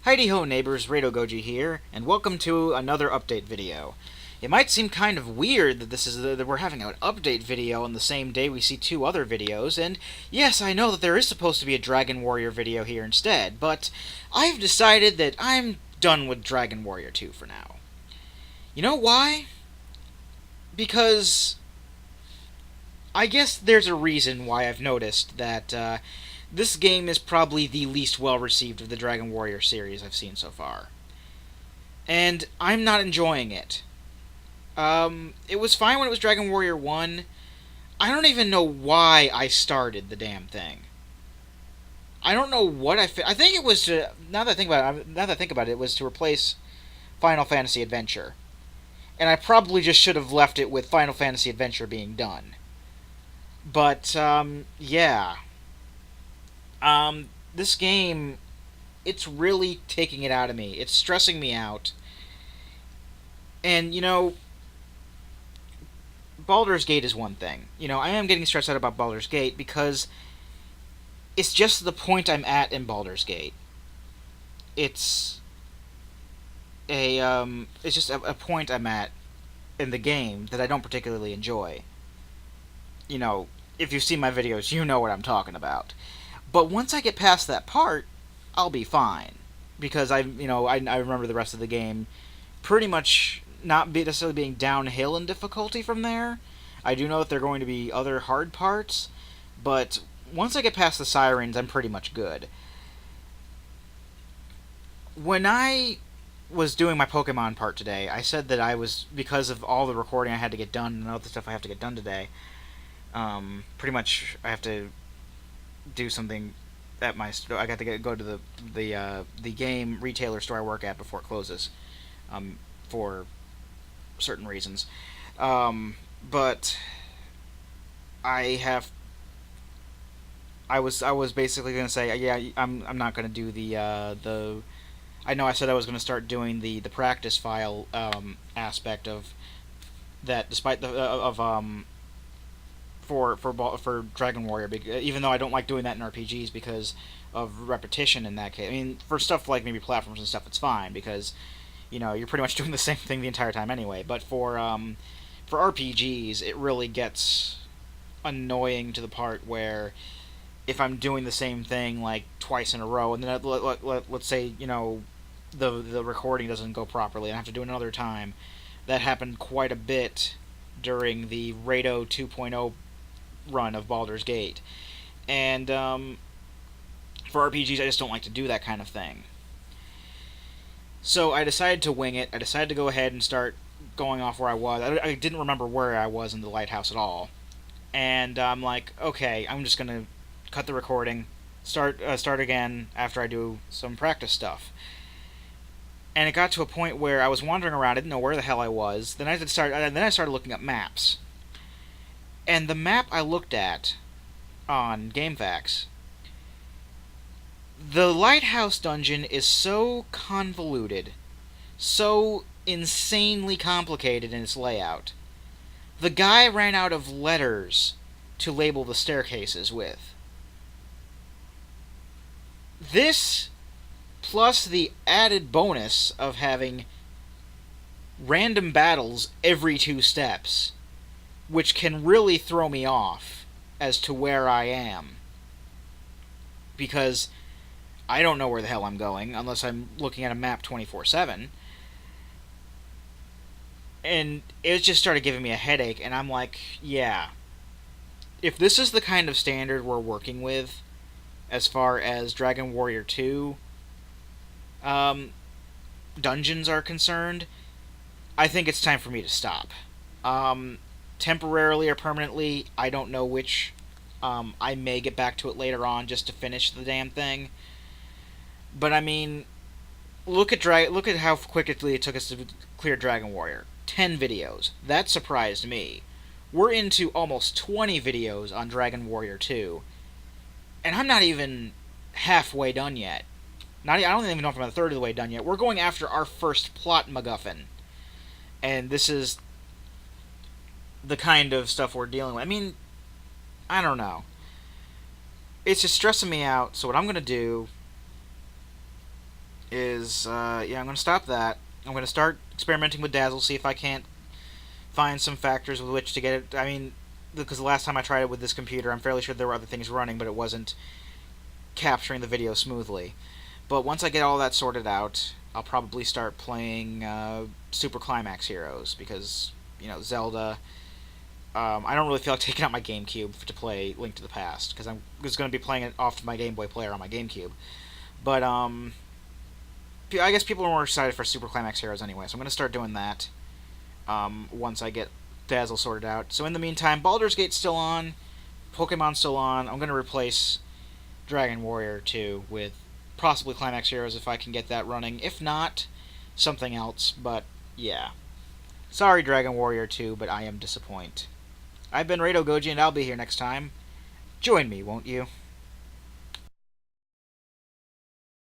Heidi ho neighbors, Rado Goji here, and welcome to another update video. It might seem kind of weird that that we're having an update video on the same day we see two other videos, and yes, I know that there is supposed to be a Dragon Warrior video here instead, but I've decided that I'm done with Dragon Warrior 2 for now. You know why? Because I guess there's a reason why I've noticed that this game is probably the least well received of the Dragon Warrior series I've seen so far. And I'm not enjoying it. It was fine when it was Dragon Warrior 1. I don't even know why I started the damn thing. I don't know what I think it was to now that I think about it, it was to replace Final Fantasy Adventure. And I probably just should have left it with Final Fantasy Adventure being done. But yeah. This game, it's really taking it out of me. It's stressing me out. And, Baldur's Gate is one thing. I am getting stressed out about Baldur's Gate because it's just the point I'm at in Baldur's Gate. It's it's just a point I'm at in the game that I don't particularly enjoy. If you've seen my videos, you know what I'm talking about. But once I get past that part, I'll be fine. Because I remember the rest of the game pretty much not necessarily being downhill in difficulty from there. I do know that there are going to be other hard parts, but once I get past the sirens, I'm pretty much good. When I was doing my Pokemon part today, I said that because of all the recording I had to get done and all the stuff I have to get done today, pretty much I have to do something at my store. I got to go to the game retailer store I work at before it closes, for certain reasons. But I was basically gonna say, yeah, I'm not gonna do the. I know I said I was gonna start doing the practice file aspect of that, despite the for Dragon Warrior, even though I don't like doing that in RPGs because of repetition in that case. I mean, for stuff like maybe platforms and stuff, it's fine because you're pretty much doing the same thing the entire time anyway. But for RPGs, it really gets annoying to the part where if I'm doing the same thing like twice in a row, and then let's say the recording doesn't go properly, and I have to do it another time. That happened quite a bit during the Rado 2.0 run of Baldur's Gate. And for RPGs, I just don't like to do that kind of thing. So I decided to wing it. I decided to go ahead and start going off where I was. I didn't remember where I was in the lighthouse at all. And I'm like, okay, I'm just going to cut the recording, start again after I do some practice stuff. And it got to a point where I was wandering around, I didn't know where the hell I was. Then I started looking up maps. And the map I looked at on GameFAQs, the lighthouse dungeon is so convoluted, so insanely complicated in its layout. The guy ran out of letters to label the staircases with. This, plus the added bonus of having random battles every 2 steps, which can really throw me off as to where I am. Because I don't know where the hell I'm going unless I'm looking at a map 24/7. And it just started giving me a headache, and I'm like, yeah. If this is the kind of standard we're working with as far as Dragon Warrior 2 dungeons are concerned, I think it's time for me to stop. Temporarily or permanently, I don't know which. I may get back to it later on just to finish the damn thing. But I mean, look at how quickly it took us to clear Dragon Warrior. 10 videos. That surprised me. We're into almost 20 videos on Dragon Warrior 2, and I'm not even halfway done yet. I don't even know if I'm a third of the way done yet. We're going after our first plot MacGuffin, and this is the kind of stuff we're dealing with. I mean, I don't know. It's just stressing me out, so what I'm going to do is, yeah, I'm going to stop that. I'm going to start experimenting with Dazzle, see if I can't find some factors with which to get it. I mean, because the last time I tried it with this computer, I'm fairly sure there were other things running, but it wasn't capturing the video smoothly. But once I get all that sorted out, I'll probably start playing Super Climax Heroes, because, Zelda. I don't really feel like taking out my GameCube to play Link to the Past, because I'm just going to be playing it off my Game Boy player on my GameCube. But, I guess people are more excited for Super Climax Heroes anyway, so I'm going to start doing that once I get Dazzle sorted out. So in the meantime, Baldur's Gate's still on, Pokemon's still on. I'm going to replace Dragon Warrior 2 with possibly Climax Heroes if I can get that running. If not, something else, but yeah. Sorry, Dragon Warrior 2, but I am disappointed. I've been Rado Goji, and I'll be here next time. Join me, won't you?